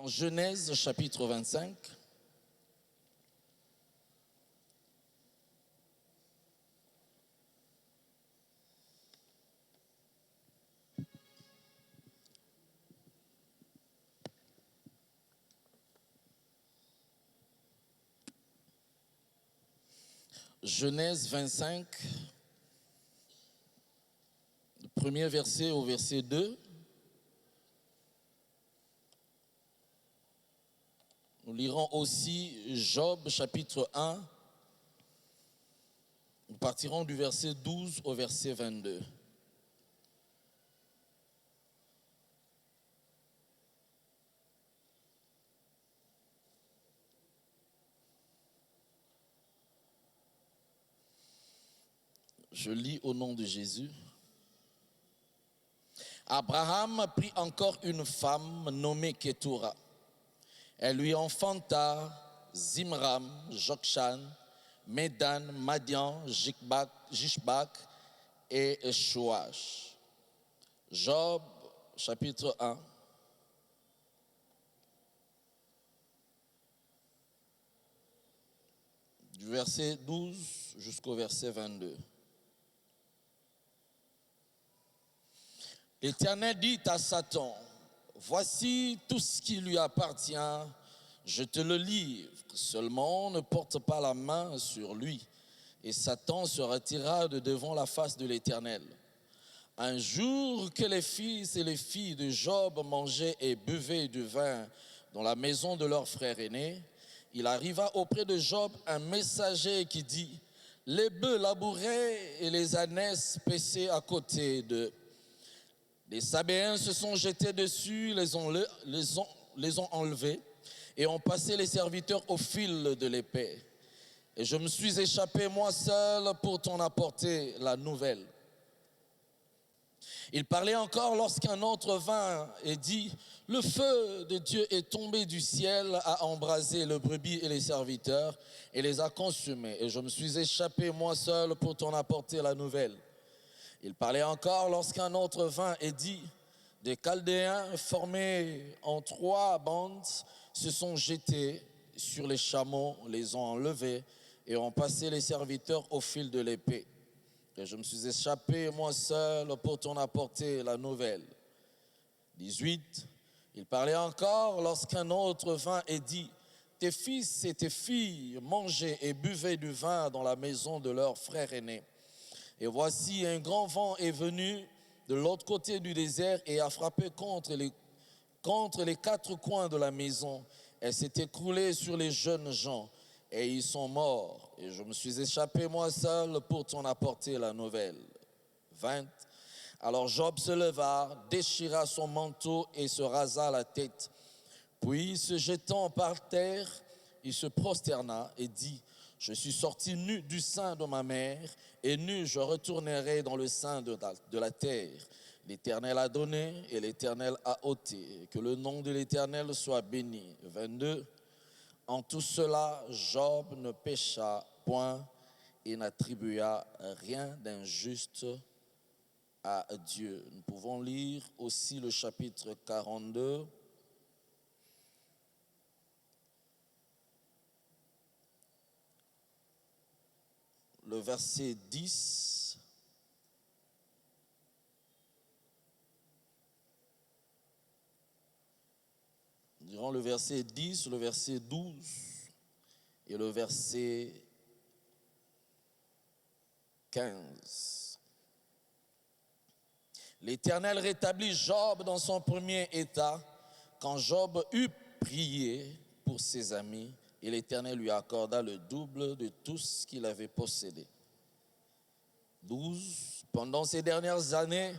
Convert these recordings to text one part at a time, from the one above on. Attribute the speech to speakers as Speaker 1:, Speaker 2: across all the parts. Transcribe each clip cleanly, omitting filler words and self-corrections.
Speaker 1: Dans Genèse chapitre 25, Genèse 25, le premier verset au verset 2. Nous lirons aussi Job chapitre 1. Nous partirons du verset 12 au verset 22. Je lis au nom de Jésus. Abraham prit encore une femme nommée Ketura. Elle lui enfanta Zimram, Jokshan, Médan, Madian, Jishbak et Shoash. Job, chapitre 1. Du verset 12 jusqu'au verset 22. L'Éternel dit à Satan, voici tout ce qui lui appartient, je te le livre, seulement ne porte pas la main sur lui. Et Satan se retira de devant la face de l'Éternel. Un jour que les fils et les filles de Job mangeaient et buvaient du vin dans la maison de leur frère aîné, il arriva auprès de Job un messager qui dit, les bœufs labourés et les ânesses paissés à côté d'eux. Les Sabéens se sont jetés dessus, les ont enlevés et ont passé les serviteurs au fil de l'épée. Et je me suis échappé moi seul pour t'en apporter la nouvelle. Il parlait encore lorsqu'un autre vint et dit, le feu de Dieu est tombé du ciel, a embrasé le brebis et les serviteurs et les a consumés. Et je me suis échappé moi seul pour t'en apporter la nouvelle. Il parlait encore lorsqu'un autre vint et dit, des Chaldéens formés en 3 bandes se sont jetés sur les chameaux, les ont enlevés et ont passé les serviteurs au fil de l'épée. Et je me suis échappé moi seul pour t'en apporter la nouvelle. 18. Il parlait encore lorsqu'un autre vint et dit, tes fils et tes filles mangeaient et buvaient du vin dans la maison de leur frère aîné. Et voici un grand vent est venu de l'autre côté du désert et a frappé contre les 4 coins de la maison. Elle s'est écroulée sur les jeunes gens et ils sont morts. Et je me suis échappé moi seul pour t'en apporter la nouvelle. 20. Alors Job se leva, déchira son manteau et se rasa la tête. Puis se jetant par terre, il se prosterna et dit, je suis sorti nu du sein de ma mère, et nu je retournerai dans le sein de la terre. L'Éternel a donné et l'Éternel a ôté. Que le nom de l'Éternel soit béni. 22. En tout cela, Job ne pécha point et n'attribua rien d'injuste à Dieu. Nous pouvons lire aussi le chapitre 42. Le verset 10, nous dirons le verset 10, le verset 12 et le verset 15. L'Éternel rétablit Job dans son premier état quand Job eut prié pour ses amis. Et l'Éternel lui accorda le double de tout ce qu'il avait possédé. 12. Pendant ces dernières années,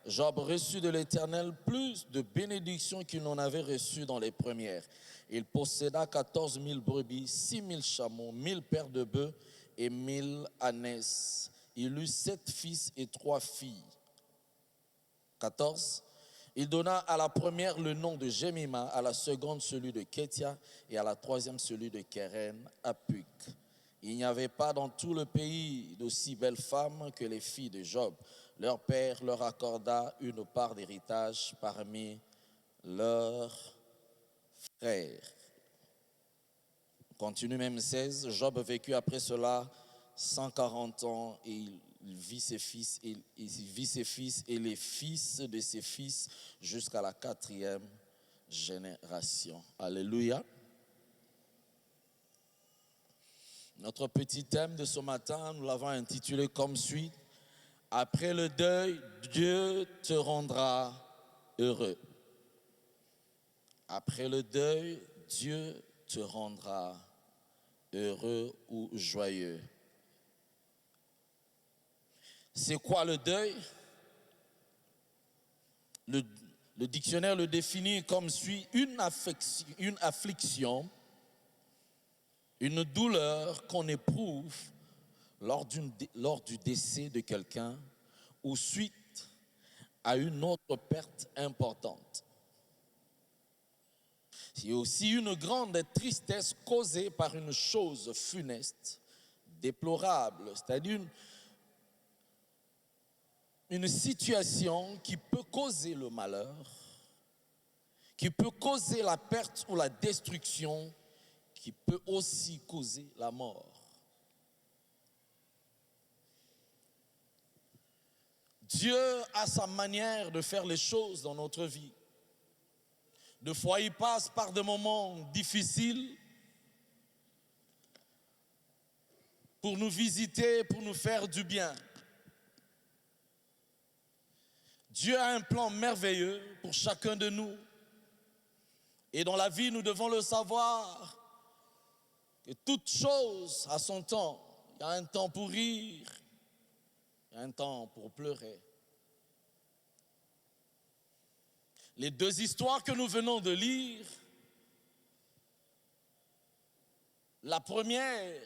Speaker 1: Job reçut de l'Éternel plus de bénédictions qu'il n'en avait reçues dans les premières. Il posséda 14 000 brebis, 6 000 chameaux, 1000 paires de bœufs et 1000 ânesses. Il eut 7 fils et 3 filles. 14. Il donna à la première le nom de Jemima, à la seconde celui de Kétia et à la troisième celui de Kéren Apuk. Il n'y avait pas dans tout le pays d'aussi belles femmes que les filles de Job. Leur père leur accorda une part d'héritage parmi leurs frères. Continue même 16. Job a vécu après cela 140 ans et il vit ses fils et les fils de ses fils jusqu'à la 4e génération. Alléluia. Notre petit thème de ce matin, nous l'avons intitulé comme suit. Après le deuil, Dieu te rendra heureux. Après le deuil, Dieu te rendra heureux ou joyeux. C'est quoi le deuil? Le dictionnaire le définit comme suit: une affliction, une douleur qu'on éprouve lors du décès de quelqu'un ou suite à une autre perte importante. C'est aussi une grande tristesse causée par une chose funeste, déplorable, c'est-à-dire une situation qui peut causer le malheur, qui peut causer la perte ou la destruction, qui peut aussi causer la mort. Dieu a sa manière de faire les choses dans notre vie. Des fois, il passe par des moments difficiles pour nous visiter, pour nous faire du bien. Dieu a un plan merveilleux pour chacun de nous. Et dans la vie, nous devons le savoir, que toute chose a son temps. Il y a un temps pour rire, il y a un temps pour pleurer. Les deux histoires que nous venons de lire, la première,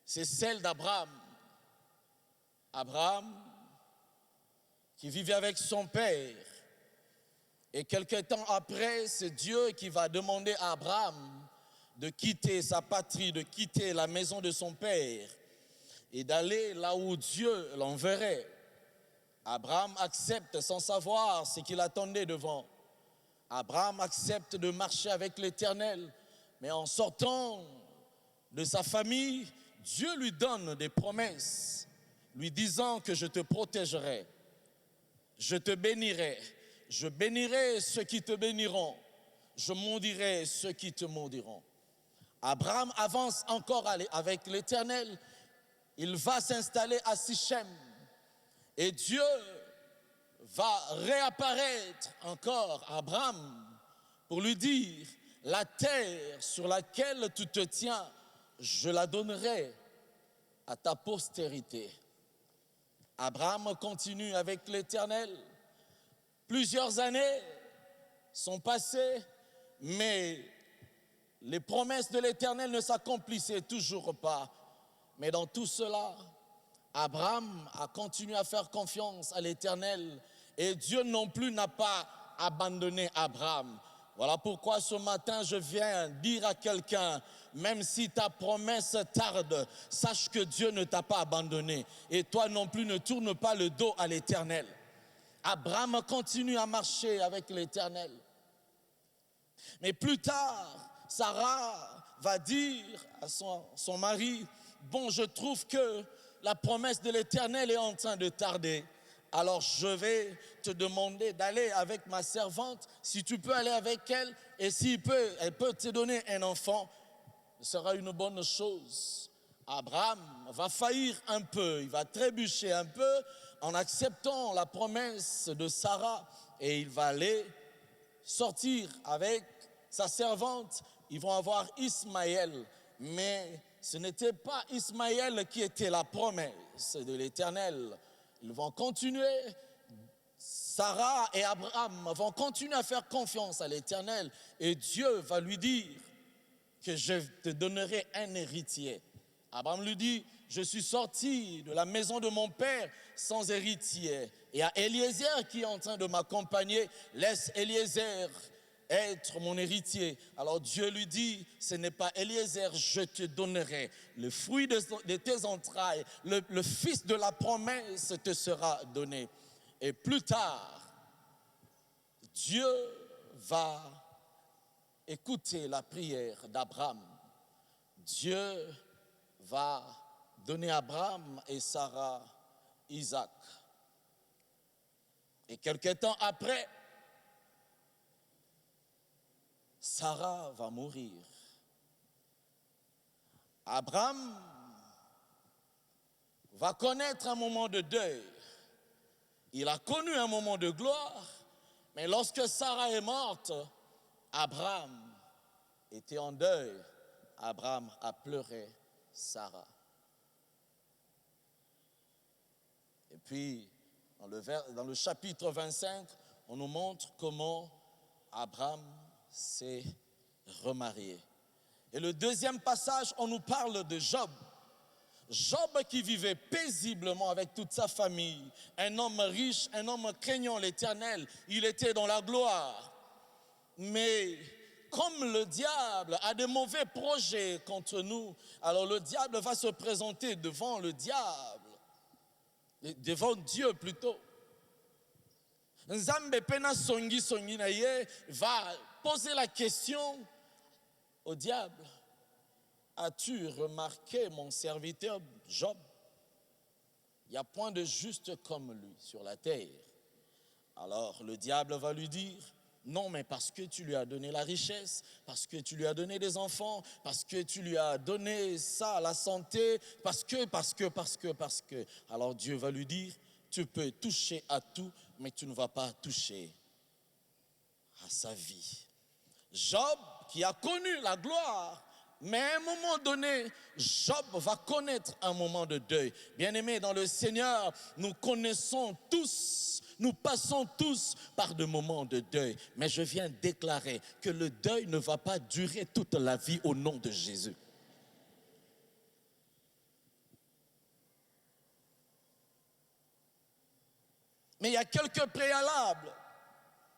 Speaker 1: c'est celle d'Abraham. Abraham, qui vivait avec son père. Et quelque temps après, c'est Dieu qui va demander à Abraham de quitter sa patrie, de quitter la maison de son père et d'aller là où Dieu l'enverrait. Abraham accepte sans savoir ce qu'il attendait devant. Abraham accepte de marcher avec l'Éternel, mais en sortant de sa famille, Dieu lui donne des promesses, lui disant que je te protégerai, je te bénirai, je bénirai ceux qui te béniront, je maudirai ceux qui te maudiront. Abraham avance encore avec l'Éternel, il va s'installer à Sichem. Et Dieu va réapparaître encore à Abraham pour lui dire: la terre sur laquelle tu te tiens, je la donnerai à ta postérité. Abraham continue avec l'Éternel. Plusieurs années sont passées, mais les promesses de l'Éternel ne s'accomplissaient toujours pas. Mais dans tout cela, Abraham a continué à faire confiance à l'Éternel et Dieu non plus n'a pas abandonné Abraham. Voilà pourquoi ce matin je viens dire à quelqu'un: même si ta promesse tarde, sache que Dieu ne t'a pas abandonné et toi non plus ne tourne pas le dos à l'Éternel. Abraham continue à marcher avec l'Éternel. Mais plus tard, Sarah va dire à son mari: bon, je trouve que la promesse de l'Éternel est en train de tarder. Alors je vais te demander d'aller avec ma servante, si tu peux aller avec elle, et elle peut te donner un enfant, ce sera une bonne chose. Abraham va faillir un peu, il va trébucher un peu en acceptant la promesse de Sarah, et il va aller sortir avec sa servante. Ils vont avoir Ismaël, mais ce n'était pas Ismaël qui était la promesse de l'Éternel. Ils vont continuer, Sarah et Abraham vont continuer à faire confiance à l'Éternel et Dieu va lui dire que je te donnerai un héritier. Abraham lui dit: je suis sorti de la maison de mon père sans héritier. Et il y a Eliezer qui est en train de m'accompagner, laisse Eliezer être mon héritier. Alors Dieu lui dit: ce n'est pas Eliezer, je te donnerai le fruit de tes entrailles, le fils de la promesse te sera donné. Et plus tard, Dieu va écoutez la prière d'Abraham. Dieu va donner à Abraham et Sarah Isaac. Et quelque temps après, Sarah va mourir. Abraham va connaître un moment de deuil. Il a connu un moment de gloire, mais lorsque Sarah est morte, Abraham était en deuil. Abraham a pleuré Sarah. Et puis, dans le chapitre 25, on nous montre comment Abraham s'est remarié. Et le deuxième passage, on nous parle de Job. Job qui vivait paisiblement avec toute sa famille, un homme riche, un homme craignant l'Éternel, il était dans la gloire. Mais comme le diable a de mauvais projets contre nous, alors le diable va se présenter devant le diable, devant Dieu plutôt. Nzambe pena songi songi na ye va poser la question au diable. As-tu remarqué mon serviteur Job? Il n'y a point de juste comme lui sur la terre. Alors le diable va lui dire, non, mais parce que tu lui as donné la richesse, parce que tu lui as donné des enfants, parce que tu lui as donné ça, la santé, parce que. Alors Dieu va lui dire, tu peux toucher à tout, mais tu ne vas pas toucher à sa vie. Job, qui a connu la gloire, mais à un moment donné, Job va connaître un moment de deuil. Bien-aimés dans le Seigneur, nous connaissons tous, nous passons tous par des moments de deuil. Mais je viens déclarer que le deuil ne va pas durer toute la vie au nom de Jésus. Mais il y a quelques préalables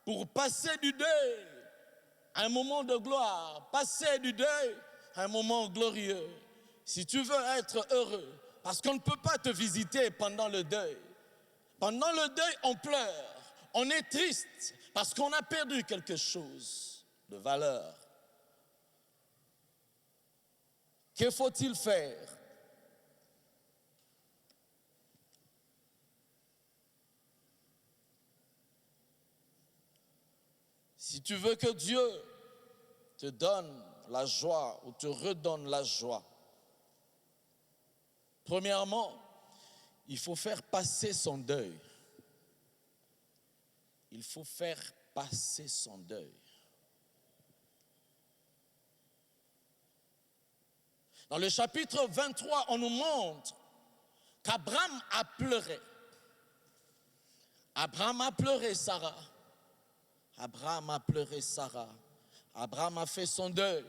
Speaker 1: pour passer du deuil à un moment de gloire, passer du deuil un moment glorieux. Si tu veux être heureux, parce qu'on ne peut pas te visiter pendant le deuil. Pendant le deuil, on pleure, on est triste parce qu'on a perdu quelque chose de valeur. Que faut-il faire? Si tu veux que Dieu te donne la joie ou te redonne la joie, premièrement, il faut faire passer son deuil. Il faut faire passer son deuil. Dans le chapitre 23, on nous montre qu'Abraham a pleuré. Abraham a pleuré Sarah. Abraham a pleuré Sarah. Abraham a fait son deuil.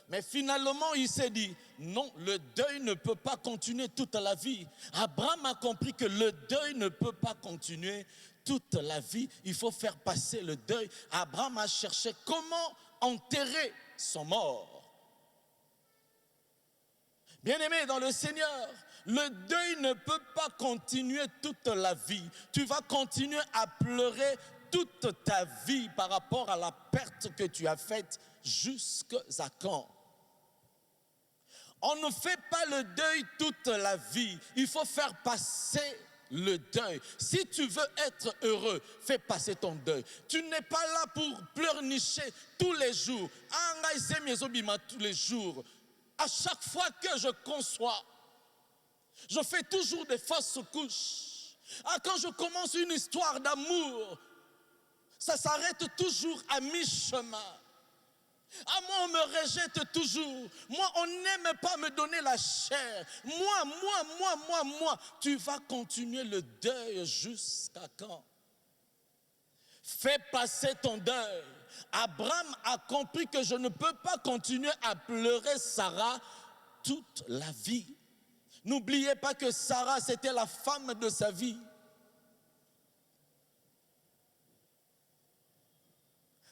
Speaker 1: Mais finalement, il s'est dit, non, le deuil ne peut pas continuer toute la vie. Abraham a compris que le deuil ne peut pas continuer toute la vie. Il faut faire passer le deuil. Abraham a cherché comment enterrer son mort. Bien-aimé dans le Seigneur, le deuil ne peut pas continuer toute la vie. Tu vas continuer à pleurer toute ta vie par rapport à la perte que tu as faite jusqu'à quand? On ne fait pas le deuil toute la vie. Il faut faire passer le deuil. Si tu veux être heureux, fais passer ton deuil. Tu n'es pas là pour pleurnicher tous les jours. Tous les jours. À chaque fois que je conçois, je fais toujours des fausses couches. Quand je commence une histoire d'amour, ça s'arrête toujours à mi-chemin. Moi, on me rejette toujours. Moi, on n'aime pas me donner la chair. Moi. Tu vas continuer le deuil jusqu'à quand? Fais passer ton deuil. Abraham a compris que je ne peux pas continuer à pleurer Sarah toute la vie. N'oubliez pas que Sarah, c'était la femme de sa vie.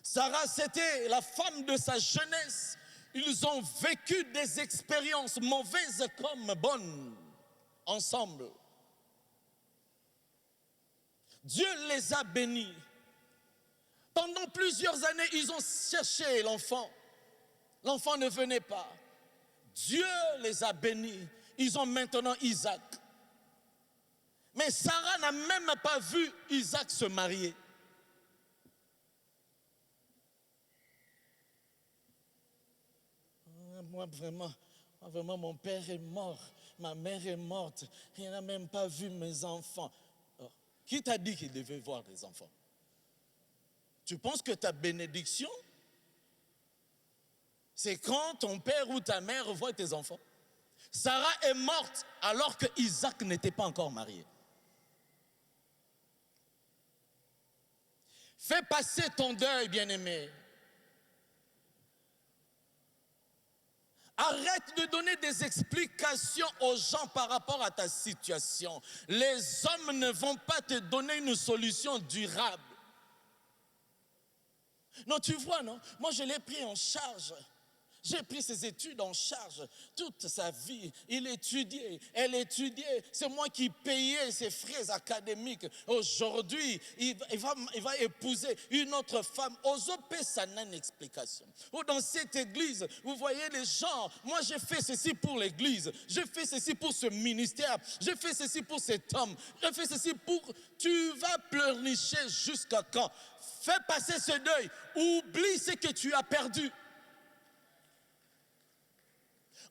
Speaker 1: Sarah, c'était la femme de sa jeunesse. Ils ont vécu des expériences mauvaises comme bonnes ensemble. Dieu les a bénis. Pendant plusieurs années, ils ont cherché l'enfant. L'enfant ne venait pas. Dieu les a bénis. Ils ont maintenant Isaac. Mais Sarah n'a même pas vu Isaac se marier. Moi, vraiment, mon père est mort. Ma mère est morte. Il n'a même pas vu mes enfants. Oh, qui t'a dit qu'il devait voir des enfants? Tu penses que ta bénédiction, c'est quand ton père ou ta mère voit tes enfants? Sarah est morte alors que Isaac n'était pas encore marié. Fais passer ton deuil, bien-aimé. Arrête de donner des explications aux gens par rapport à ta situation. Les hommes ne vont pas te donner une solution durable. Non, tu vois, non? Moi, je l'ai pris en charge. J'ai pris ses études en charge toute sa vie. Il étudiait, elle étudiait. C'est moi qui payais ses frais académiques. Aujourd'hui, il va épouser une autre femme. Ozope, ça n'a une explication. Ou dans cette église, vous voyez les gens. Moi, j'ai fait ceci pour l'église. J'ai fait ceci pour ce ministère. J'ai fait ceci pour cet homme. J'ai fait ceci pour... Tu vas pleurnicher jusqu'à quand? Fais passer ce deuil. Oublie ce que tu as perdu.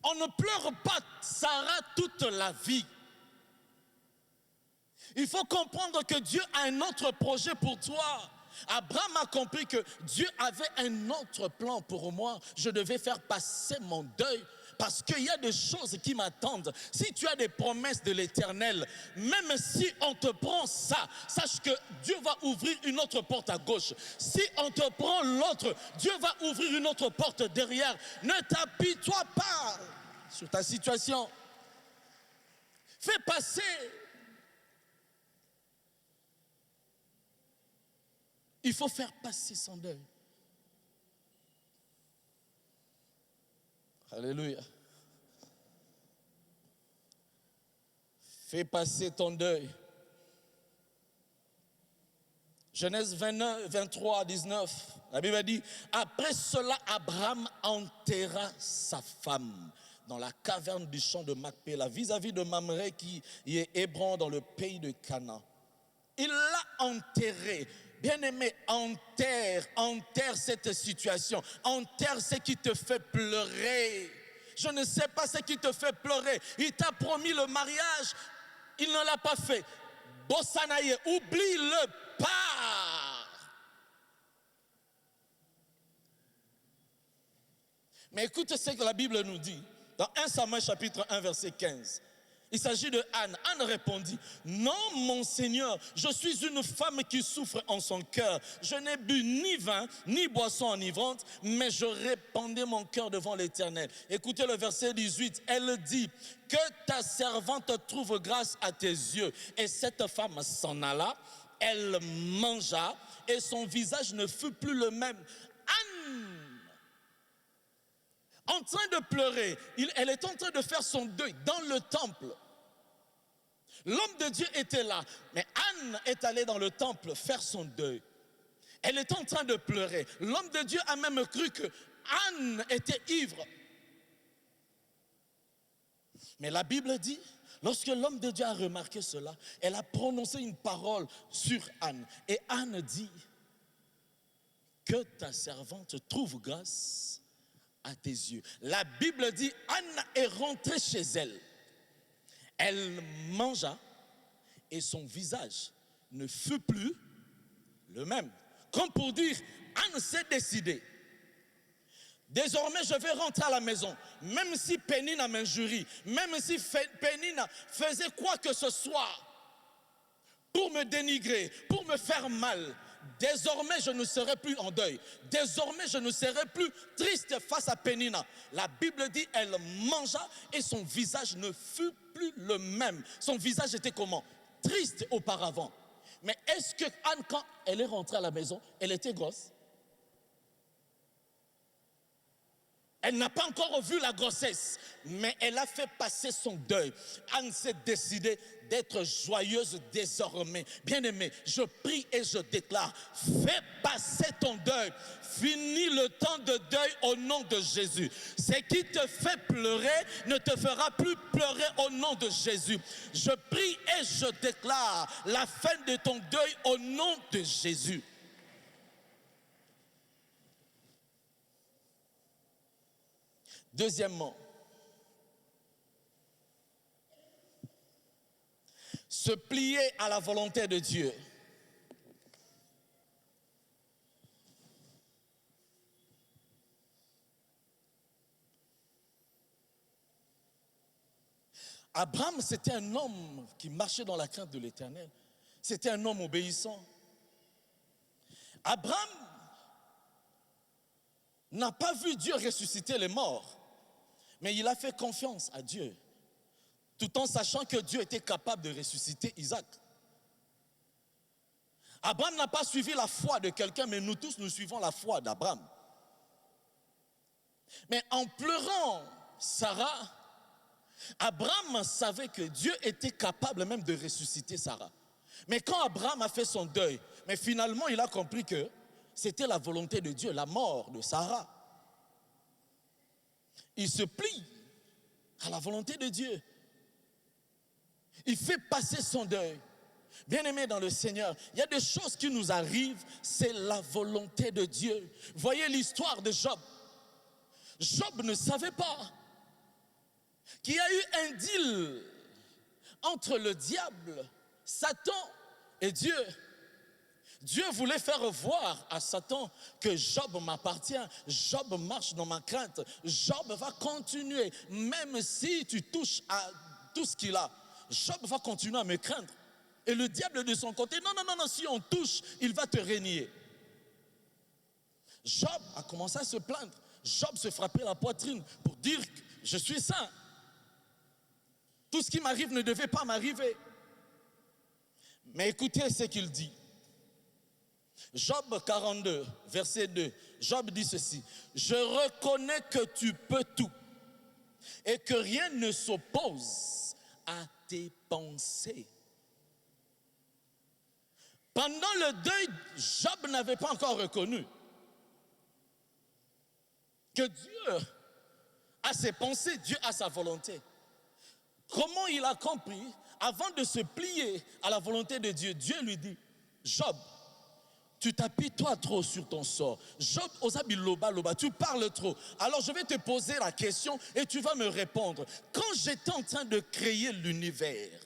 Speaker 1: On ne pleure pas Sarah toute la vie. Il faut comprendre que Dieu a un autre projet pour toi. Abraham a compris que Dieu avait un autre plan pour moi. Je devais faire passer mon deuil parce qu'il y a des choses qui m'attendent. Si tu as des promesses de l'Éternel, même si on te prend ça, sache que Dieu va ouvrir une autre porte à gauche. Si on te prend l'autre, Dieu va ouvrir une autre porte derrière. Ne t'apitoie pas sur ta situation. Fais passer. Il faut faire passer son deuil. Alléluia. Fais passer ton deuil. Genèse 29, 23 à 19. La Bible dit, après cela, Abraham enterra sa femme dans la caverne du champ de Macpéla, vis-à-vis de Mamré qui est Hébron dans le pays de Canaan. Il l'a enterré. Bien-aimé, enterre cette situation. Enterre ce qui te fait pleurer. Je ne sais pas ce qui te fait pleurer. Il t'a promis le mariage, il ne l'a pas fait. Bossanaye, oublie-le pas. Mais écoute ce que la Bible nous dit. Dans 1 Samuel chapitre 1 verset 15. Il s'agit de Anne. Anne répondit, non mon Seigneur, je suis une femme qui souffre en son cœur. Je n'ai bu ni vin, ni boisson enivrante, mais je répandais mon cœur devant l'Éternel. Écoutez le verset 18, elle dit, que ta servante trouve grâce à tes yeux. Et cette femme s'en alla, elle mangea, et son visage ne fut plus le même. Anne, en train de pleurer, elle est en train de faire son deuil dans le temple. L'homme de Dieu était là, mais Anne est allée dans le temple faire son deuil. Elle est en train de pleurer. L'homme de Dieu a même cru que Anne était ivre. Mais la Bible dit, lorsque l'homme de Dieu a remarqué cela, elle a prononcé une parole sur Anne. Et Anne dit, que ta servante trouve grâce à tes yeux. La Bible dit, Anne est rentrée chez elle. Elle mangea et son visage ne fut plus le même. Comme pour dire, Anne s'est décidée. Désormais, je vais rentrer à la maison. Même si Pénina m'injurie, même si Pénina faisait quoi que ce soit pour me dénigrer, pour me faire mal, désormais, je ne serai plus en deuil. Désormais, je ne serai plus triste face à Pénina. La Bible dit, elle mangea et son visage ne fut plus le même. Son visage était comment? Triste auparavant. Mais est-ce que Anne, quand elle est rentrée à la maison, elle était grosse? Elle n'a pas encore vu la grossesse, mais elle a fait passer son deuil. Anne s'est décidée d'être joyeuse désormais. Bien-aimée, je prie et je déclare, fais passer ton deuil. Finis le temps de deuil au nom de Jésus. Ce qui te fait pleurer ne te fera plus pleurer au nom de Jésus. Je prie et je déclare la fin de ton deuil au nom de Jésus. Deuxièmement, se plier à la volonté de Dieu. Abraham, c'était un homme qui marchait dans la crainte de l'Éternel. C'était un homme obéissant. Abraham n'a pas vu Dieu ressusciter les morts, mais il a fait confiance à Dieu, tout en sachant que Dieu était capable de ressusciter Isaac. Abraham n'a pas suivi la foi de quelqu'un, mais nous tous, nous suivons la foi d'Abraham. Mais en pleurant Sarah, Abraham savait que Dieu était capable même de ressusciter Sarah. Mais quand Abraham a fait son deuil, mais finalement il a compris que c'était la volonté de Dieu, la mort de Sarah. Il se plie à la volonté de Dieu. Il fait passer son deuil. Bien-aimés dans le Seigneur, il y a des choses qui nous arrivent, c'est la volonté de Dieu. Voyez l'histoire de Job. Job ne savait pas qu'il y a eu un deal entre le diable, Satan et Dieu. Dieu voulait faire voir à Satan que Job m'appartient, Job marche dans ma crainte, Job va continuer, même si tu touches à tout ce qu'il a, Job va continuer à me craindre. Et le diable de son côté, non, si on touche, il va te régner. Job a commencé à se plaindre, Job se frappait la poitrine pour dire que je suis saint. Tout ce qui m'arrive ne devait pas m'arriver. Mais écoutez ce qu'il dit. Job 42, verset 2. Job dit ceci. Je reconnais que tu peux tout et que rien ne s'oppose à tes pensées. Pendant le deuil, Job n'avait pas encore reconnu que Dieu a ses pensées, Dieu a sa volonté. Comment il a compris? Avant de se plier à la volonté de Dieu, Dieu lui dit, Job, tu t'appuies toi trop sur ton sort. Job, osabi loba, tu parles trop. Alors je vais te poser la question et tu vas me répondre. Quand j'étais en train de créer l'univers,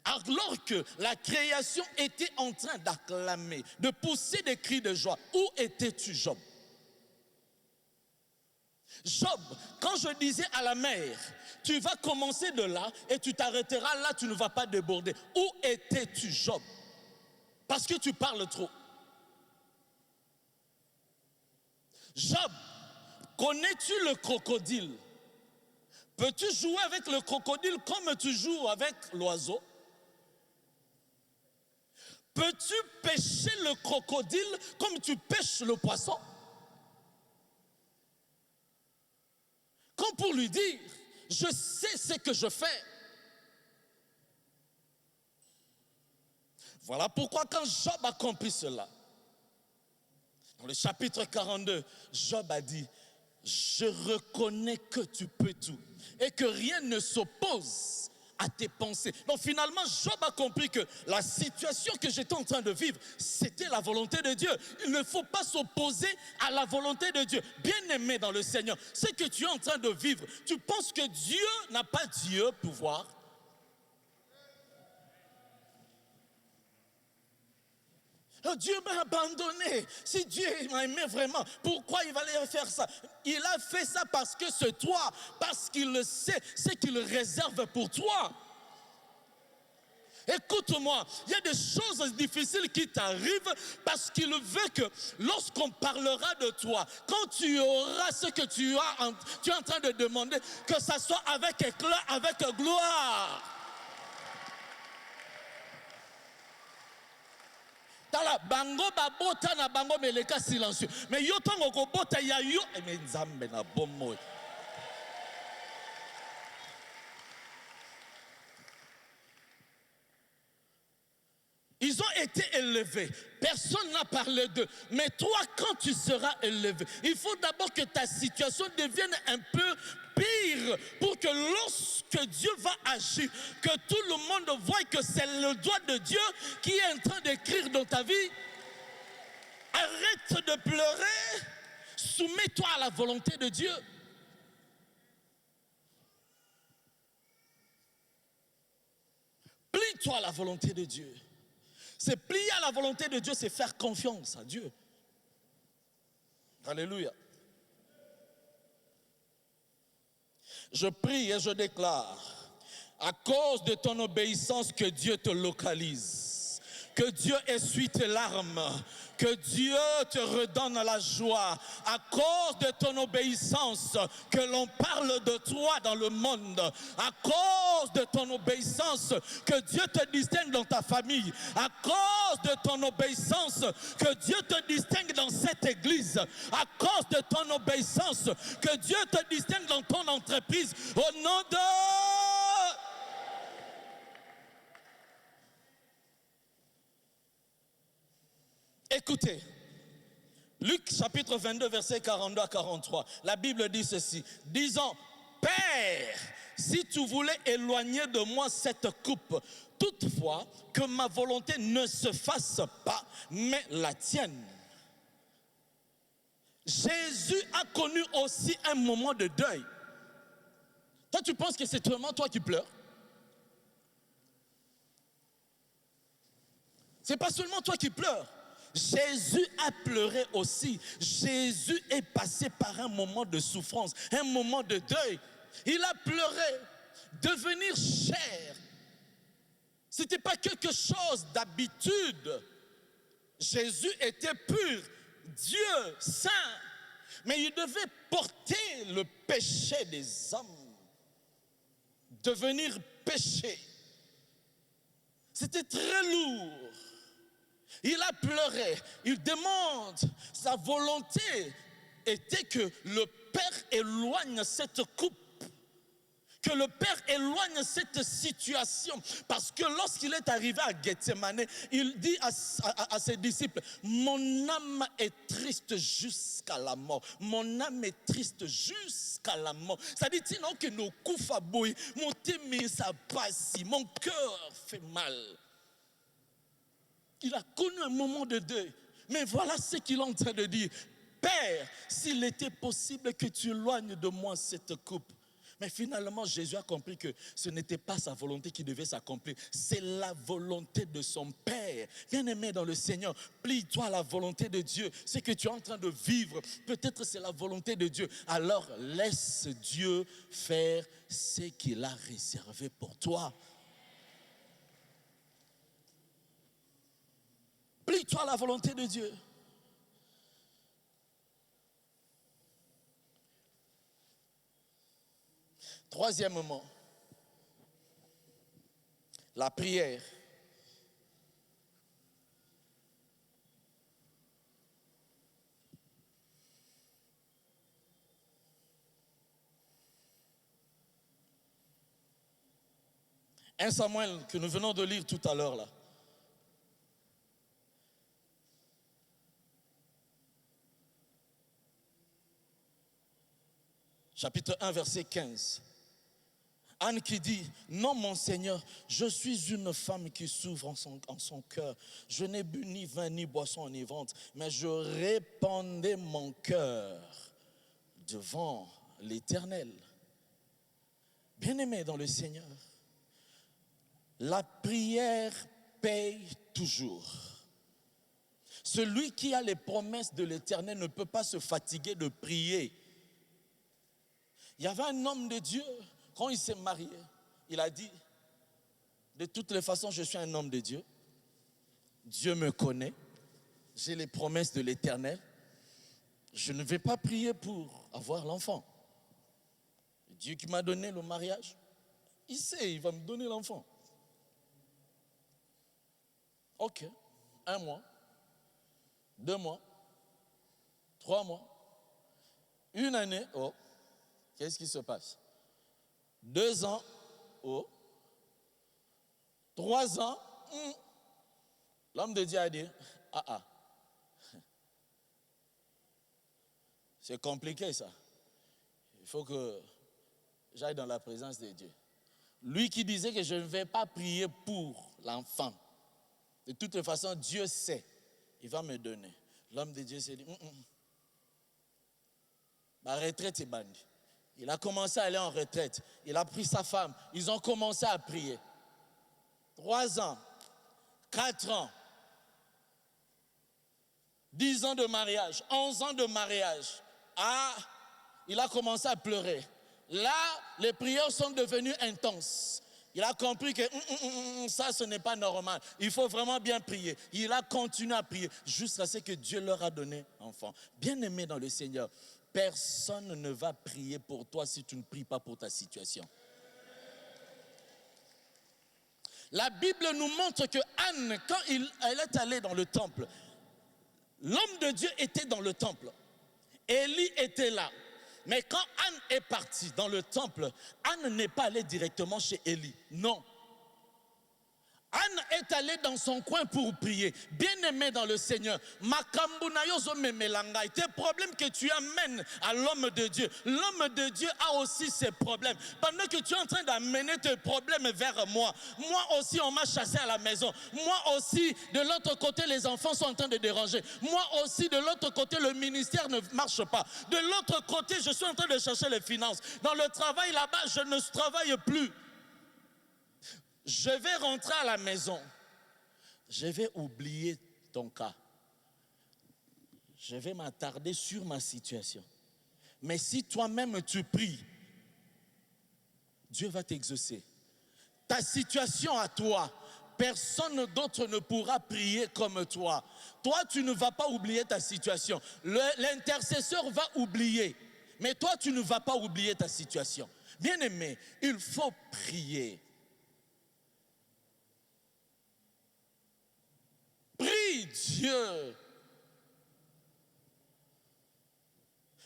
Speaker 1: alors que la création était en train d'acclamer, de pousser des cris de joie, où étais-tu, Job? Job, quand je disais à la mer, tu vas commencer de là et tu t'arrêteras là, tu ne vas pas déborder. Où étais-tu, Job? Parce que tu parles trop. Job, connais-tu le crocodile? Peux-tu jouer avec le crocodile comme tu joues avec l'oiseau? Peux-tu pêcher le crocodile comme tu pêches le poisson? Comme pour lui dire, je sais ce que je fais. Voilà pourquoi quand Job a compris cela, dans le chapitre 42, Job a dit, je reconnais que tu peux tout et que rien ne s'oppose à tes pensées. Donc finalement, Job a compris que la situation que j'étais en train de vivre, c'était la volonté de Dieu. Il ne faut pas s'opposer à la volonté de Dieu. Bien-aimé dans le Seigneur, ce que tu es en train de vivre, tu penses que Dieu n'a pas Dieu pouvoir? Oh, Dieu m'a abandonné. Si Dieu m'a aimé vraiment, pourquoi il va aller faire ça? Il a fait ça parce que c'est toi, parce qu'il le sait, ce qu'il réserve pour toi. Écoute-moi, il y a des choses difficiles qui t'arrivent parce qu'il veut que lorsqu'on parlera de toi, quand tu auras ce que tu es en train de demander, que ça soit avec éclat, avec gloire. Tala bango babota na bango meleka silencieux. Mais yo tongo ko bota ya yo mais nzambe na bomo. Ils ont été élevés. Personne n'a parlé d'eux. Mais toi, quand tu seras élevé, il faut d'abord que ta situation devienne un peu pire pour que lorsque Dieu va agir, que tout le monde voie que c'est le doigt de Dieu qui est en train d'écrire dans ta vie. Arrête de pleurer. Soumets-toi à la volonté de Dieu. Plie-toi à la volonté de Dieu. C'est plier à la volonté de Dieu, c'est faire confiance à Dieu. Alléluia. Je prie et je déclare, à cause de ton obéissance, que Dieu te localise, que Dieu essuie tes larmes, que Dieu te redonne la joie, à cause de ton obéissance, que l'on parle de toi dans le monde, à cause de ton obéissance, que Dieu te distingue dans ta famille, à cause de ton obéissance, que Dieu te distingue dans cette église, à cause de ton obéissance, que Dieu te distingue dans ton entreprise, au nom de... Écoutez, Luc chapitre 22, versets 42 à 43, la Bible dit ceci, disant, Père, si tu voulais éloigner de moi cette coupe, toutefois que ma volonté ne se fasse pas, mais la tienne. Jésus a connu aussi un moment de deuil. Toi, tu penses que c'est vraiment toi qui pleures? C'est pas seulement toi qui pleures. Jésus a pleuré aussi. Jésus est passé par un moment de souffrance, un moment de deuil. Il a pleuré. Devenir chair, ce n'était pas quelque chose d'habitude. Jésus était pur, Dieu, saint, mais il devait porter le péché des hommes. Devenir péché, c'était très lourd. Il a pleuré, il demande, sa volonté était que le Père éloigne cette coupe, que le Père éloigne cette situation. Parce que lorsqu'il est arrivé à Gethsemane, il dit à ses disciples, mon âme est triste jusqu'à la mort. Mon âme est triste jusqu'à la mort. Ça dit, sinon que nos coups fabouillent, mon témé ça passe, mon cœur fait mal. Il a connu un moment de deuil. Mais voilà ce qu'il est en train de dire. Père, s'il était possible que tu éloignes de moi cette coupe. Mais finalement, Jésus a compris que ce n'était pas sa volonté qui devait s'accomplir. C'est la volonté de son Père. Bien-aimé dans le Seigneur, plie-toi à la volonté de Dieu. Ce que tu es en train de vivre, peut-être c'est la volonté de Dieu. Alors laisse Dieu faire ce qu'il a réservé pour toi. Plie-toi à la volonté de Dieu. Troisièmement, la prière. Un Samuel que nous venons de lire tout à l'heure là. Chapitre 1, verset 15. Anne qui dit, non mon Seigneur, je suis une femme qui souffre en son cœur. Je n'ai bu ni vin ni boisson enivrante, mais je répandais mon cœur devant l'Éternel. Bien-aimé dans le Seigneur, la prière paye toujours. Celui qui a les promesses de l'Éternel ne peut pas se fatiguer de prier. Il y avait un homme de Dieu, quand il s'est marié, il a dit, de toutes les façons, je suis un homme de Dieu. Dieu me connaît. J'ai les promesses de l'Éternel. Je ne vais pas prier pour avoir l'enfant. Dieu qui m'a donné le mariage, il sait, il va me donner l'enfant. Ok, 1 mois, 2 mois, 3 mois, 1 année, oh, qu'est-ce qui se passe? 2 ans, oh, 3 ans, l'homme de Dieu a dit, c'est compliqué ça. Il faut que j'aille dans la présence de Dieu. Lui qui disait que je ne vais pas prier pour l'enfant. De toute façon, Dieu sait. Il va me donner. L'homme de Dieu s'est dit, ma retraite est bandie. Il a commencé à aller en retraite. Il a pris sa femme. Ils ont commencé à prier. 3 ans, 4 ans, 10 ans de mariage, 11 ans de mariage. Il a commencé à pleurer. Là, les prières sont devenues intenses. Il a compris que ça, ce n'est pas normal. Il faut vraiment bien prier. Il a continué à prier jusqu'à ce que Dieu leur a donné enfant. Bien-aimé dans le Seigneur, personne ne va prier pour toi si tu ne pries pas pour ta situation. La Bible nous montre que Anne, quand elle est allée dans le temple, l'homme de Dieu était dans le temple. Élie était là. Mais quand Anne est partie dans le temple, Anne n'est pas allée directement chez Élie. Non. Anne est allée dans son coin pour prier. Bien-aimé dans le Seigneur, tes problèmes que tu amènes à l'homme de Dieu, l'homme de Dieu a aussi ses problèmes. Pendant que tu es en train d'amener tes problèmes vers moi, moi aussi on m'a chassé à la maison. Moi aussi, de l'autre côté, les enfants sont en train de déranger. Moi aussi, de l'autre côté, le ministère ne marche pas. De l'autre côté, je suis en train de chercher les finances. Dans le travail là-bas, je ne travaille plus. Je vais rentrer à la maison. Je vais oublier ton cas. Je vais m'attarder sur ma situation. Mais si toi-même tu pries, Dieu va t'exaucer. Ta situation à toi, personne d'autre ne pourra prier comme toi. Toi, tu ne vas pas oublier ta situation. L'intercesseur va oublier. Mais toi, tu ne vas pas oublier ta situation. Bien-aimé, il faut prier. Prie Dieu.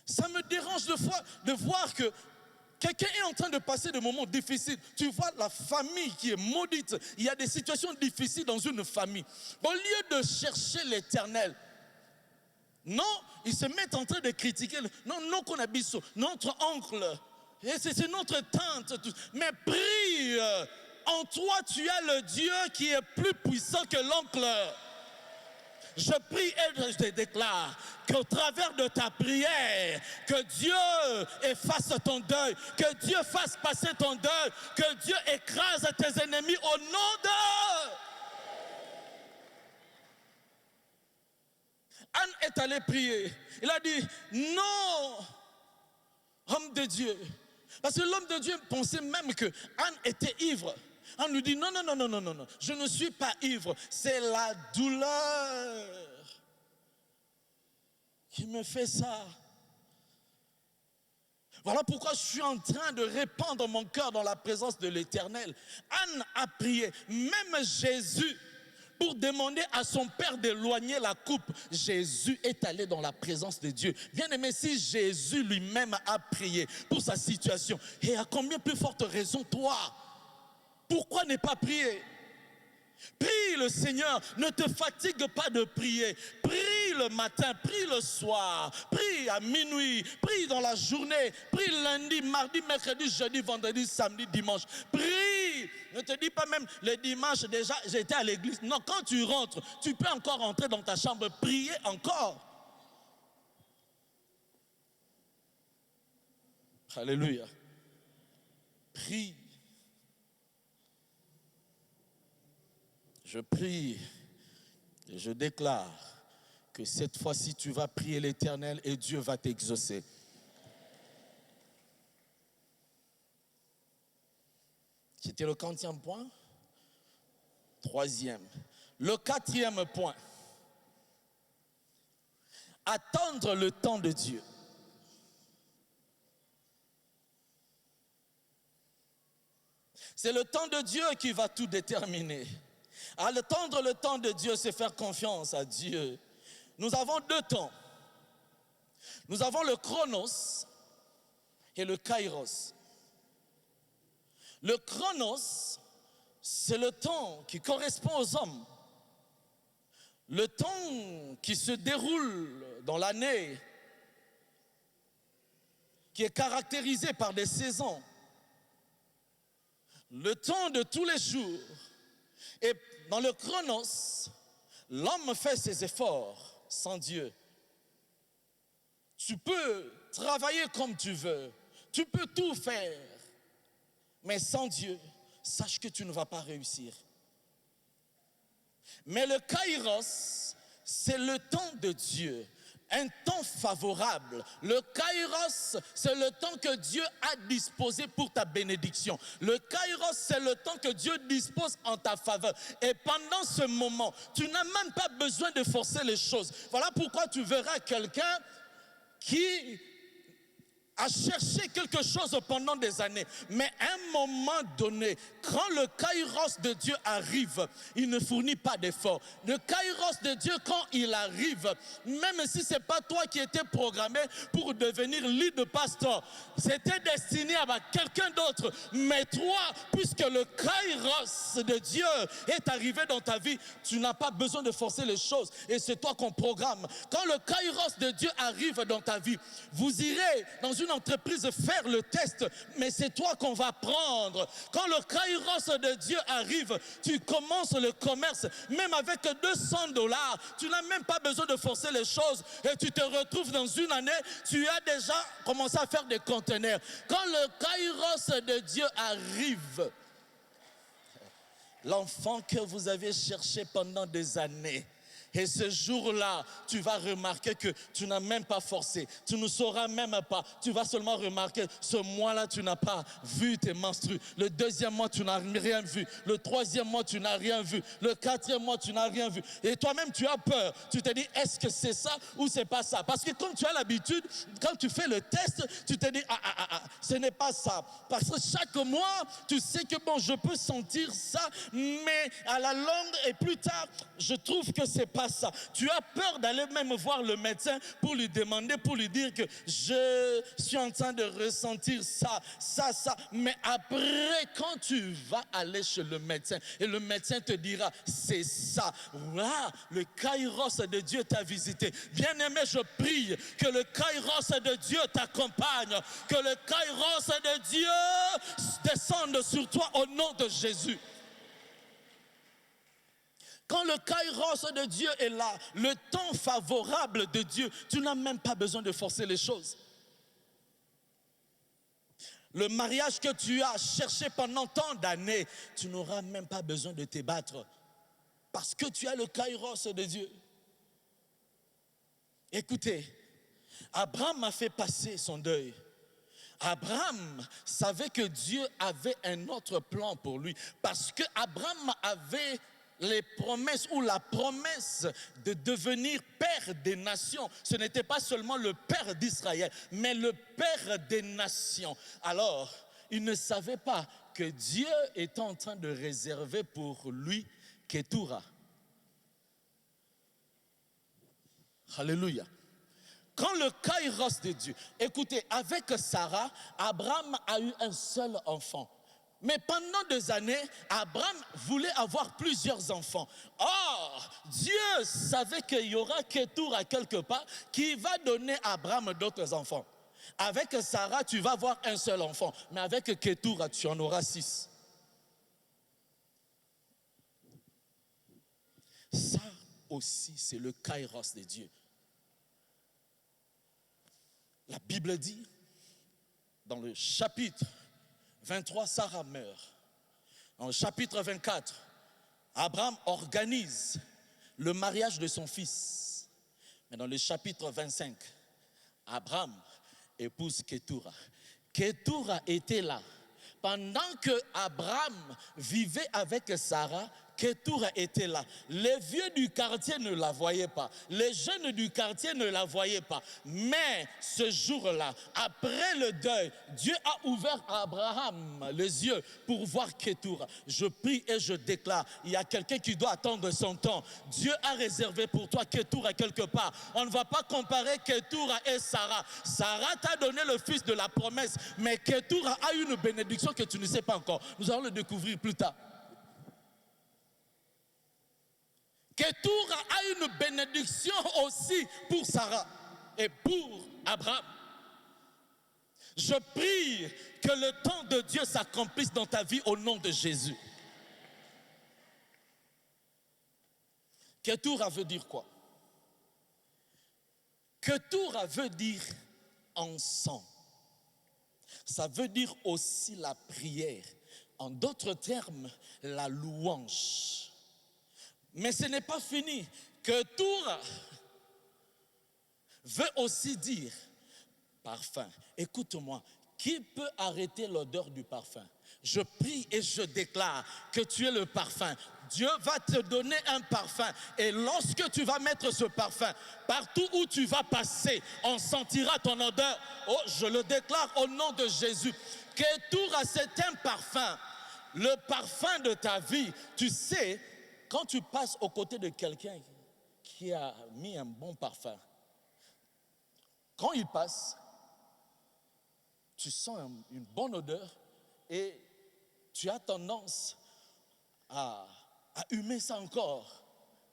Speaker 1: Ça me dérange de voir que quelqu'un est en train de passer des moments difficiles. Tu vois la famille qui est maudite. Il y a des situations difficiles dans une famille. Au lieu de chercher l'Éternel, non, ils se mettent en train de critiquer. Non, notre oncle, c'est notre tante. Mais prie. En toi, tu as le Dieu qui est plus puissant que l'oncle. Je prie et je te déclare qu'au travers de ta prière, que Dieu efface ton deuil, que Dieu fasse passer ton deuil, que Dieu écrase tes ennemis au nom de... Anne est allée prier. Il a dit, non, homme de Dieu. Parce que l'homme de Dieu pensait même que Anne était ivre. On lui dit non, je ne suis pas ivre, c'est la douleur qui me fait ça. Voilà pourquoi je suis en train de répandre mon cœur dans la présence de l'Éternel. Anne a prié, même Jésus, pour demander à son Père d'éloigner la coupe. Jésus est allé dans la présence de Dieu. Bien aimé, si Jésus lui-même a prié pour sa situation, et à combien plus forte raison toi? Pourquoi ne pas prier? Prie le Seigneur, ne te fatigue pas de prier. Prie le matin, prie le soir, prie à minuit, prie dans la journée, prie lundi, mardi, mercredi, jeudi, vendredi, samedi, dimanche. Prie. Ne te dis pas même le dimanche déjà j'étais à l'église. Non, quand tu rentres, tu peux encore rentrer dans ta chambre, prier encore. Alléluia. Prie. Je prie et je déclare que cette fois-ci, tu vas prier l'Éternel et Dieu va t'exaucer. C'était le 40e point. 3e. Le 4e point. Attendre le temps de Dieu. C'est le temps de Dieu qui va tout déterminer. Attendre le temps de Dieu, c'est faire confiance à Dieu. Nous avons deux temps. Nous avons le chronos et le kairos. Le chronos, c'est le temps qui correspond aux hommes. Le temps qui se déroule dans l'année, qui est caractérisé par des saisons. Le temps de tous les jours. Et dans le chronos, l'homme fait ses efforts sans Dieu. Tu peux travailler comme tu veux, tu peux tout faire, mais sans Dieu, sache que tu ne vas pas réussir. Mais le kairos, c'est le temps de Dieu, un temps favorable. Le kairos, c'est le temps que Dieu a disposé pour ta bénédiction. Le kairos, c'est le temps que Dieu dispose en ta faveur. Et pendant ce moment, tu n'as même pas besoin de forcer les choses. Voilà pourquoi tu verras quelqu'un qui a cherché quelque chose pendant des années. Mais à un moment donné, quand le kairos de Dieu arrive, il ne fournit pas d'effort. Le kairos de Dieu, quand il arrive, même si ce n'est pas toi qui étais programmé pour devenir lead pastor, c'était destiné à quelqu'un d'autre. Mais toi, puisque le kairos de Dieu est arrivé dans ta vie, tu n'as pas besoin de forcer les choses. Et c'est toi qu'on programme. Quand le kairos de Dieu arrive dans ta vie, vous irez dans une entreprise faire le test, mais c'est toi qu'on va prendre. Quand le kairos de Dieu arrive, tu commences le commerce, même avec $200, tu n'as même pas besoin de forcer les choses et tu te retrouves dans une année, tu as déjà commencé à faire des conteneurs. Quand le kairos de Dieu arrive, l'enfant que vous avez cherché pendant des années, et ce jour-là, tu vas remarquer que tu n'as même pas forcé. Tu ne sauras même pas. Tu vas seulement remarquer, ce mois-là, tu n'as pas vu tes menstrues. Le deuxième mois, tu n'as rien vu. Le troisième mois, tu n'as rien vu. Le quatrième mois, tu n'as rien vu. Et toi-même, tu as peur. Tu te dis, est-ce que c'est ça ou c'est pas ça? Parce que comme tu as l'habitude, quand tu fais le test, tu te dis, ce n'est pas ça. Parce que chaque mois, tu sais que bon, je peux sentir ça, mais à la longue et plus tard, je trouve que c'est pas ça. Tu as peur d'aller même voir le médecin pour lui demander, pour lui dire que je suis en train de ressentir ça. Mais après, quand tu vas aller chez le médecin et le médecin te dira, c'est ça. Voilà, le kairos de Dieu t'a visité. Bien-aimé, je prie que le kairos de Dieu t'accompagne, que le kairos de Dieu descende sur toi au nom de Jésus. Quand le kairos de Dieu est là, le temps favorable de Dieu, tu n'as même pas besoin de forcer les choses. Le mariage que tu as cherché pendant tant d'années, tu n'auras même pas besoin de te battre parce que tu as le kairos de Dieu. Écoutez, Abraham a fait passer son deuil. Abraham savait que Dieu avait un autre plan pour lui parce que Abraham avait les promesses ou la promesse de devenir père des nations. Ce n'était pas seulement le père d'Israël, mais le père des nations. Alors, il ne savait pas que Dieu était en train de réserver pour lui Ketura. Alléluia. Quand le kairos de Dieu, écoutez, avec Sarah, Abraham a eu un seul enfant. Mais pendant des années, Abraham voulait avoir plusieurs enfants. Or, Dieu savait qu'il y aura Ketura quelque part qui va donner à Abraham d'autres enfants. Avec Sarah, tu vas avoir un seul enfant. Mais avec Ketura, tu en auras 6. Ça aussi, c'est le kairos de Dieu. La Bible dit, dans le chapitre 23, Sarah meurt. Dans le chapitre 24, Abraham organise le mariage de son fils. Mais dans le chapitre 25, Abraham épouse Ketura. Ketura était là. Pendant que Abraham vivait avec Sarah, Kétoura était là. Les vieux du quartier ne la voyaient pas. Les jeunes du quartier ne la voyaient pas. Mais ce jour-là, après le deuil, Dieu a ouvert à Abraham les yeux pour voir Kétoura. Je prie et je déclare, il y a quelqu'un qui doit attendre son temps. Dieu a réservé pour toi Kétoura quelque part. On ne va pas comparer Kétoura et Sarah. Sarah t'a donné le fils de la promesse, mais Kétoura a une bénédiction que tu ne sais pas encore. Nous allons le découvrir plus tard. Kétoura a une bénédiction aussi pour Sarah et pour Abraham. Je prie que le temps de Dieu s'accomplisse dans ta vie au nom de Jésus. Kétoura veut dire quoi? Kétoura veut dire encens. Ça veut dire aussi la prière. En d'autres termes, la louange. Mais ce n'est pas fini. Kétoura veut aussi dire parfum. Écoute-moi, qui peut arrêter l'odeur du parfum? Je prie et je déclare que tu es le parfum. Dieu va te donner un parfum. Et lorsque tu vas mettre ce parfum, partout où tu vas passer, on sentira ton odeur. Oh, je le déclare au nom de Jésus. Kétoura, c'est un parfum. Le parfum de ta vie. Tu sais, quand tu passes aux côtés de quelqu'un qui a mis un bon parfum, quand il passe, tu sens une bonne odeur et tu as tendance à humer ça encore.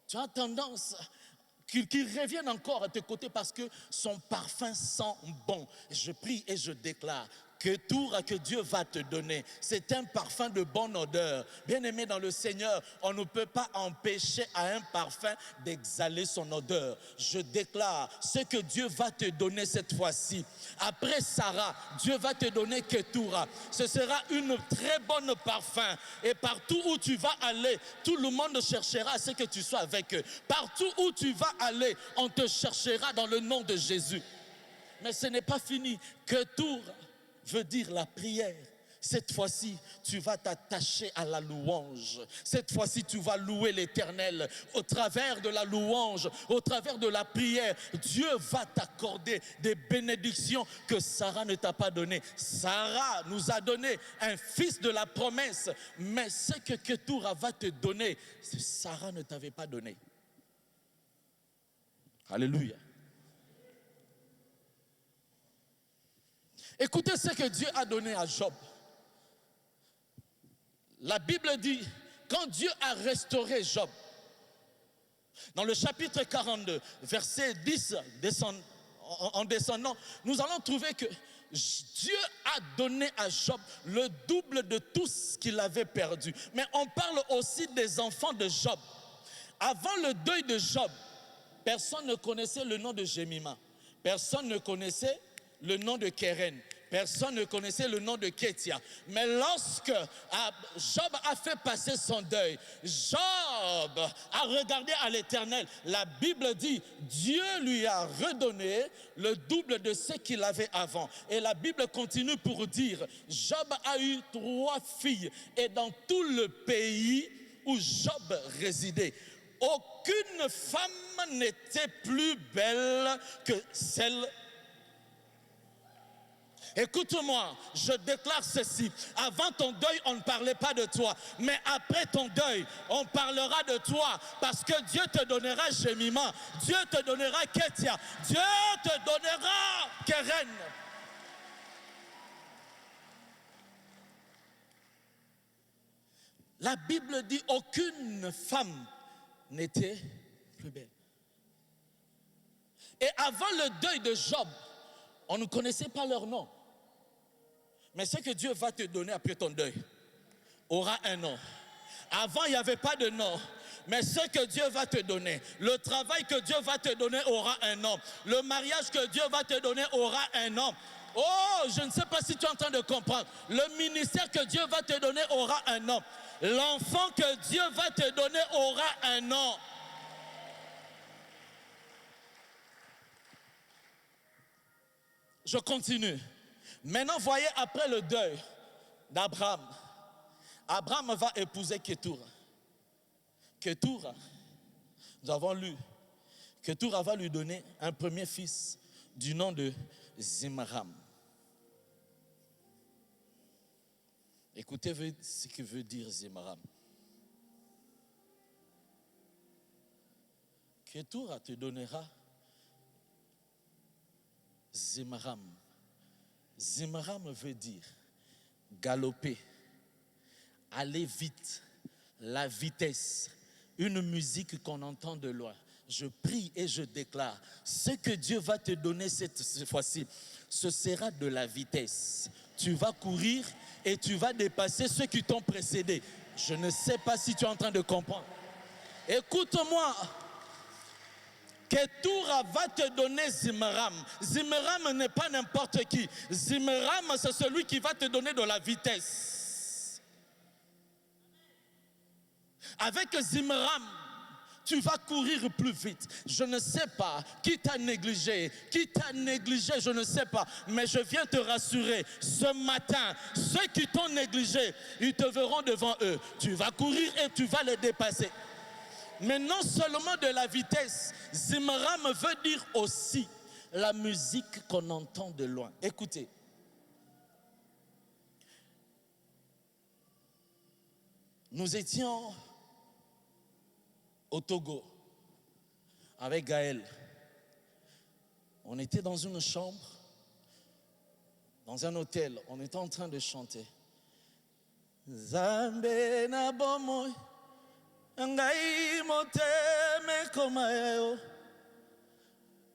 Speaker 1: Tu as tendance qu'il revienne encore à tes côtés parce que son parfum sent bon. Je prie et je déclare Kétoura que Dieu va te donner, c'est un parfum de bonne odeur. Bien-aimé dans le Seigneur, on ne peut pas empêcher à un parfum d'exhaler son odeur. Je déclare ce que Dieu va te donner cette fois-ci. Après Sarah, Dieu va te donner Kétoura. Ce sera une très bonne parfum. Et partout où tu vas aller, tout le monde cherchera à ce que tu sois avec eux. Partout où tu vas aller, on te cherchera dans le nom de Jésus. Mais ce n'est pas fini. Kétoura veut dire la prière. Cette fois-ci, tu vas t'attacher à la louange. Cette fois-ci, tu vas louer l'Éternel. Au travers de la louange, au travers de la prière, Dieu va t'accorder des bénédictions que Sarah ne t'a pas données. Sarah nous a donné un fils de la promesse, mais ce que Kétoura va te donner, Sarah ne t'avait pas donné. Alléluia. Écoutez ce que Dieu a donné à Job. La Bible dit, quand Dieu a restauré Job, dans le chapitre 42, verset 10, en descendant, nous allons trouver que Dieu a donné à Job le double de tout ce qu'il avait perdu. Mais on parle aussi des enfants de Job. Avant le deuil de Job, personne ne connaissait le nom de Jémima. Personne ne connaissait le nom de Kéren. Personne ne connaissait le nom de Kétia. Mais lorsque Job a fait passer son deuil, Job a regardé à l'Éternel. La Bible dit, Dieu lui a redonné le double de ce qu'il avait avant. Et la Bible continue pour dire, Job a eu 3 filles. Et dans tout le pays où Job résidait, aucune femme n'était plus belle que celle. Écoute-moi, je déclare ceci. Avant ton deuil, on ne parlait pas de toi. Mais après ton deuil, on parlera de toi. Parce que Dieu te donnera Jémima. Dieu te donnera Kétia. Dieu te donnera Kéren. La Bible dit aucune femme n'était plus belle. Et avant le deuil de Job, on ne connaissait pas leur nom. Mais ce que Dieu va te donner après ton deuil aura un nom. Avant, il n'y avait pas de nom. Mais ce que Dieu va te donner, le travail que Dieu va te donner aura un nom. Le mariage que Dieu va te donner aura un nom. Oh, je ne sais pas si tu es en train de comprendre. Le ministère que Dieu va te donner aura un nom. L'enfant que Dieu va te donner aura un nom. Je continue. Maintenant, voyez, après le deuil d'Abraham, Abraham va épouser Kétoura. Ketura, nous avons lu, Ketura va lui donner un premier fils du nom de Zimram. Écoutez ce que veut dire Zimram. Ketura te donnera Zimram. Zimram veut dire galoper, aller vite, la vitesse, une musique qu'on entend de loin. Je prie et je déclare, ce que Dieu va te donner cette fois-ci, ce sera de la vitesse. Tu vas courir et tu vas dépasser ceux qui t'ont précédé. Je ne sais pas si tu es en train de comprendre. Écoute-moi. Ketura va te donner Zimram. Zimram n'est pas n'importe qui. Zimram, c'est celui qui va te donner de la vitesse. Avec Zimram, tu vas courir plus vite. Je ne sais pas qui t'a négligé, je ne sais pas. Mais je viens te rassurer, ce matin, ceux qui t'ont négligé, ils te verront devant eux. Tu vas courir et tu vas les dépasser. Mais non seulement de la vitesse, Zimram veut dire aussi la musique qu'on entend de loin. Écoutez. Nous étions au Togo avec Gaël. On était dans une chambre, dans un hôtel. On était en train de chanter. Zambe na bomoy. Ngai moteme komayo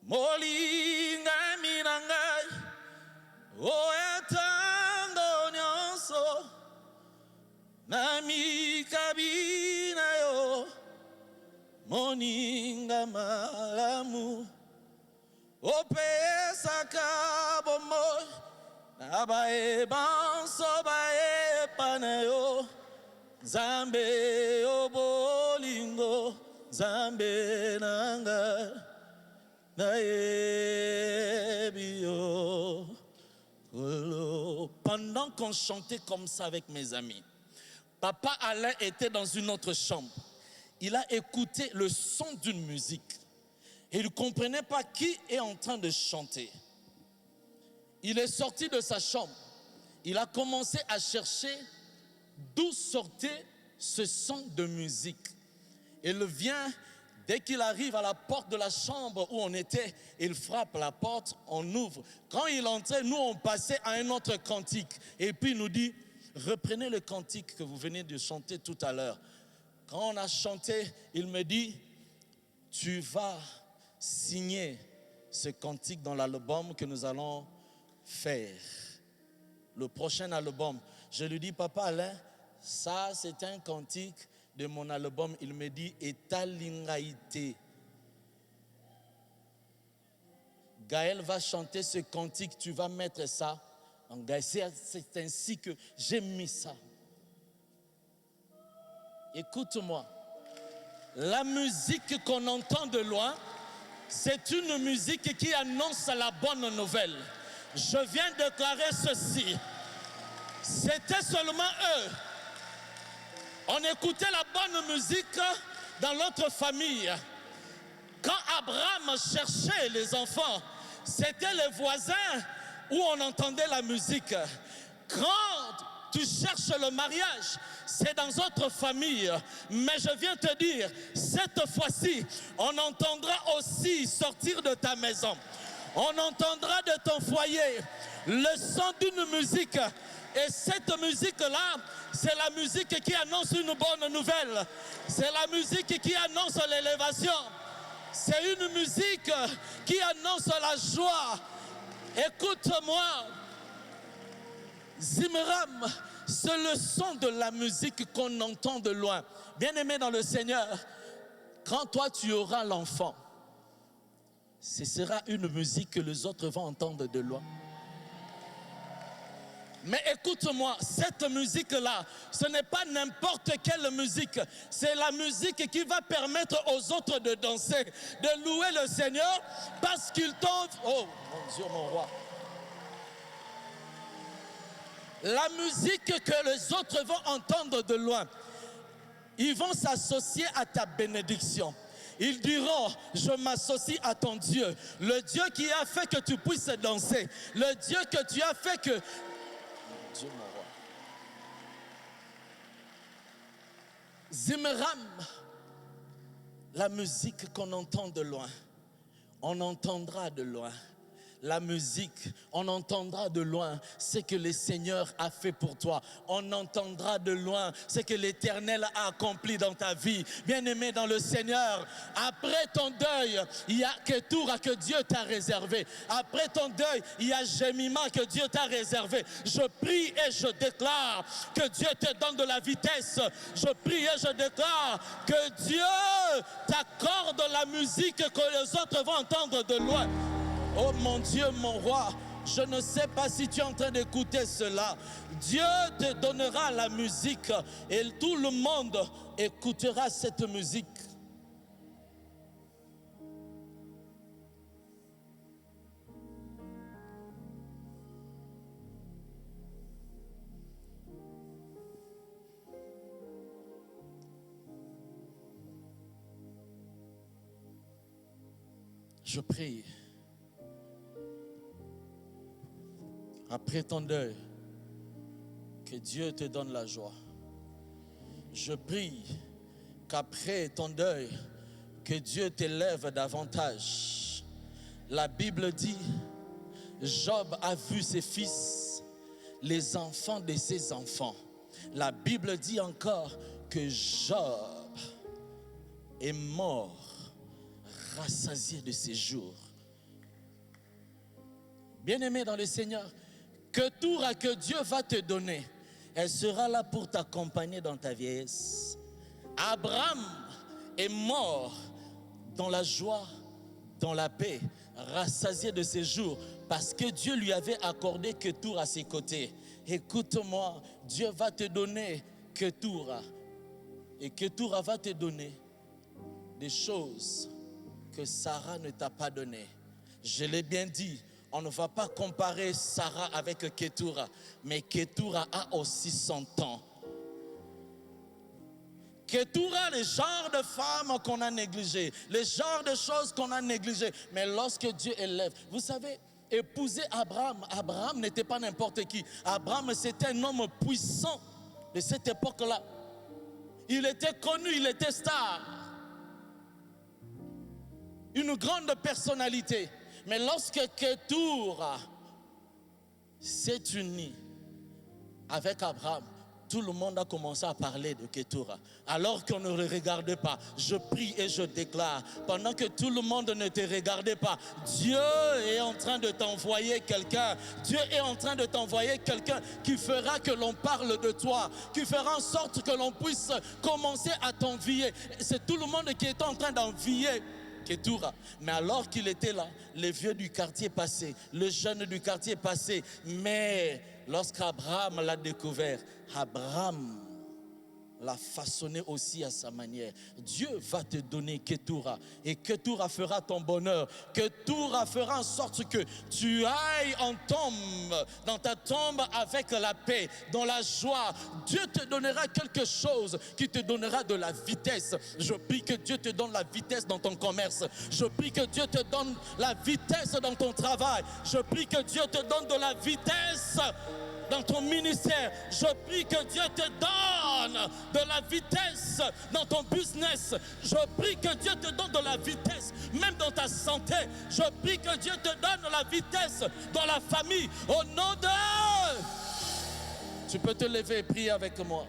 Speaker 1: molinga minangai oetango nyonso nami kabina yo moninga malamu opesaka bomoy nabae banso bae panayo Zambe obolingo, Zambe nanga, naebio. Pendant qu'on chantait comme ça avec mes amis, Papa Alain était dans une autre chambre. Il a écouté le son d'une musique. Et il ne comprenait pas qui est en train de chanter. Il est sorti de sa chambre. Il a commencé à chercher d'où sortait ce son de musique. Il vient, dès qu'il arrive à la porte de la chambre où on était, il frappe la porte, on ouvre. Quand il entrait, nous on passait à un autre cantique. Et puis il nous dit, reprenez le cantique que vous venez de chanter tout à l'heure. Quand on a chanté, il me dit, tu vas signer ce cantique dans l'album que nous allons faire. Le prochain album. Je lui dis, Papa Alain, ça c'est un cantique de mon album. Il me dit, Etalingaïté. Gaël va chanter ce cantique, tu vas mettre ça. C'est ainsi que j'ai mis ça. Écoute-moi. La musique qu'on entend de loin, c'est une musique qui annonce la bonne nouvelle. Je viens de déclarer ceci. C'était seulement eux. On écoutait la bonne musique dans notre famille. Quand Abraham cherchait les enfants, c'était les voisins où on entendait la musique. Quand tu cherches le mariage, c'est dans notre famille. Mais je viens te dire, cette fois-ci, on entendra aussi sortir de ta maison. On entendra de ton foyer le son d'une musique. Et cette musique-là, c'est la musique qui annonce une bonne nouvelle. C'est la musique qui annonce l'élévation. C'est une musique qui annonce la joie. Écoute-moi. Zimram, c'est le son de la musique qu'on entend de loin. Bien-aimé dans le Seigneur, quand toi tu auras l'enfant, ce sera une musique que les autres vont entendre de loin. Mais écoute-moi, cette musique-là, ce n'est pas n'importe quelle musique. C'est la musique qui va permettre aux autres de danser, de louer le Seigneur, parce qu'il tombe... Oh, mon Dieu, mon roi. La musique que les autres vont entendre de loin. ils vont s'associer à ta bénédiction. Ils diront, je m'associe à ton Dieu. Le Dieu qui a fait que tu puisses danser. Le Dieu que tu as fait que... Dieu mon roi. Zimmeram, la musique qu'on entend de loin, on entendra de loin. La musique, on entendra de loin ce que le Seigneur a fait pour toi. On entendra de loin ce que l'Éternel a accompli dans ta vie. Bien-aimé dans le Seigneur, après ton deuil, il y a Ketura que Dieu t'a réservé. Après ton deuil, il y a Gémima que Dieu t'a réservé. Je prie et je déclare que Dieu te donne de la vitesse. Je prie et je déclare que Dieu t'accorde la musique que les autres vont entendre de loin. Oh mon Dieu, mon roi, je ne sais pas si tu es en train d'écouter cela. Dieu te donnera la musique et tout le monde écoutera cette musique. Je prie. Après ton deuil, que Dieu te donne la joie. Je prie qu'après ton deuil, que Dieu t'élève davantage. La Bible dit, Job a vu ses fils, les enfants de ses enfants. La Bible dit encore que Job est mort, rassasié de ses jours. Bien-aimé dans le Seigneur, Ketura que Dieu va te donner, elle sera là pour t'accompagner dans ta vieillesse. Abraham est mort dans la joie, dans la paix, rassasié de ses jours, parce que Dieu lui avait accordé Ketura à ses côtés. Écoute-moi, Dieu va te donner Ketura, et Ketura va te donner des choses que Sarah ne t'a pas données. Je l'ai bien dit. On ne va pas comparer Sarah avec Ketura, mais Ketura a aussi son temps. Ketura, le genre de femme qu'on a négligé, le genre de choses qu'on a négligé. Mais lorsque Dieu élève, vous savez, épouser Abraham, Abraham n'était pas n'importe qui. Abraham, c'était un homme puissant de cette époque-là. Il était connu, il était star. Une grande personnalité. Mais lorsque Ketura s'est uni avec Abraham, tout le monde a commencé à parler de Ketura. Alors qu'on ne le regardait pas, je prie et je déclare, pendant que tout le monde ne te regardait pas, Dieu est en train de t'envoyer quelqu'un. Dieu est en train de t'envoyer quelqu'un qui fera que l'on parle de toi, qui fera en sorte que l'on puisse commencer à t'envier. C'est tout le monde qui est en train d'envier Ketura. Mais alors qu'il était là, les vieux du quartier passaient, le jeune du quartier passait. Mais lorsqu'Abraham l'a découvert, Abraham l'a façonné aussi à sa manière. Dieu va te donner Ketura, et Ketura fera ton bonheur. Ketura fera en sorte que tu ailles en tombe, dans ta tombe avec la paix, dans la joie. Dieu te donnera quelque chose qui te donnera de la vitesse. Je prie que Dieu te donne la vitesse dans ton commerce. Je prie que Dieu te donne la vitesse dans ton travail. Je prie que Dieu te donne de la vitesse dans ton ministère. Je prie que Dieu te donne de la vitesse dans ton business. Je prie que Dieu te donne de la vitesse même dans ta santé. Je prie que Dieu te donne de la vitesse dans la famille. Au nom de... Tu peux te lever et prier avec moi.